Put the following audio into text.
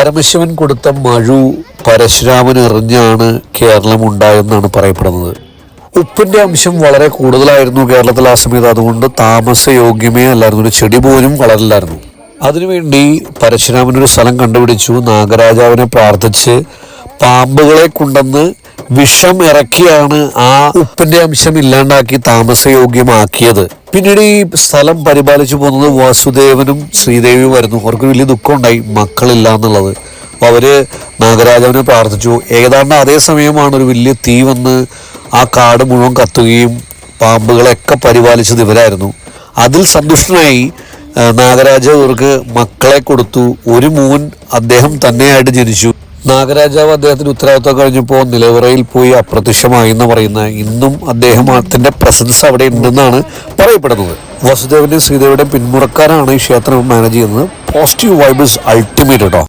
പരമശിവൻ കൊടുത്ത മഴു പരശുരാമൻ എറിഞ്ഞാണ് കേരളം ഉണ്ടായെന്നാണ് പറയപ്പെടുന്നത്. ഉപ്പിന്റെ അംശം വളരെ കൂടുതലായിരുന്നു കേരളത്തിൽ ആ സമയത്ത്. അതുകൊണ്ട് താമസയോഗ്യമേ അല്ലായിരുന്നു, ഒരു ചെടി പോലും വളരില്ലായിരുന്നു. അതിനുവേണ്ടി പരശുരാമനൊരു സ്ഥലം കണ്ടുപിടിച്ചു. നാഗരാജാവിനെ പ്രാർത്ഥിച്ച് പാമ്പുകളെ കൊണ്ടുവന്ന് വിഷം ഇറക്കിയാണ് ആ ഉപ്പിന്റെ അംശം ഇല്ലാണ്ടാക്കി താമസയോഗ്യമാക്കിയത്. പിന്നീട് ഈ സ്ഥലം പരിപാലിച്ചു പോകുന്നത് വാസുദേവനും ശ്രീദേവിയും വരുന്നു. അവർക്ക് വലിയ ദുഃഖം ഉണ്ടായി, മക്കളില്ല എന്നുള്ളത്. അപ്പോൾ അവര് നാഗരാജാവിനെ പ്രാർത്ഥിച്ചു. ഏതാണ്ട് അതേ സമയമാണ് ഒരു വലിയ തീ വന്ന് ആ കാട് മുഴുവൻ കത്തുകയും പാമ്പുകളെയൊക്കെ പരിപാലിച്ചത് ഇവരായിരുന്നു. അതിൽ സന്തുഷ്ടനായി നാഗരാജാവ് ഇവർക്ക് മക്കളെ കൊടുത്തു. ഒരു മോൻ അദ്ദേഹം തന്നെയായിട്ട് ജനിച്ചു. നാഗരാജാവ് അദ്ദേഹത്തിന് ഉത്തരവാദിത്വം കഴിഞ്ഞപ്പോൾ നിലവറയിൽ പോയി അപ്രത്യക്ഷമായി എന്ന് പറയുന്ന, ഇന്നും അദ്ദേഹത്തിന്റെ പ്രസൻസ് അവിടെ ഉണ്ടെന്നാണ് പറയപ്പെടുന്നത്. വസുദേവന്റെയും ശ്രീദേവിയുടെയും പിന്മുറക്കാരാണ് ഈ ക്ഷേത്രം മാനേജ് ചെയ്യുന്നത്. പോസിറ്റീവ് വൈബ് ഇസ് അൾട്ടിമേറ്റ് കേട്ടോ.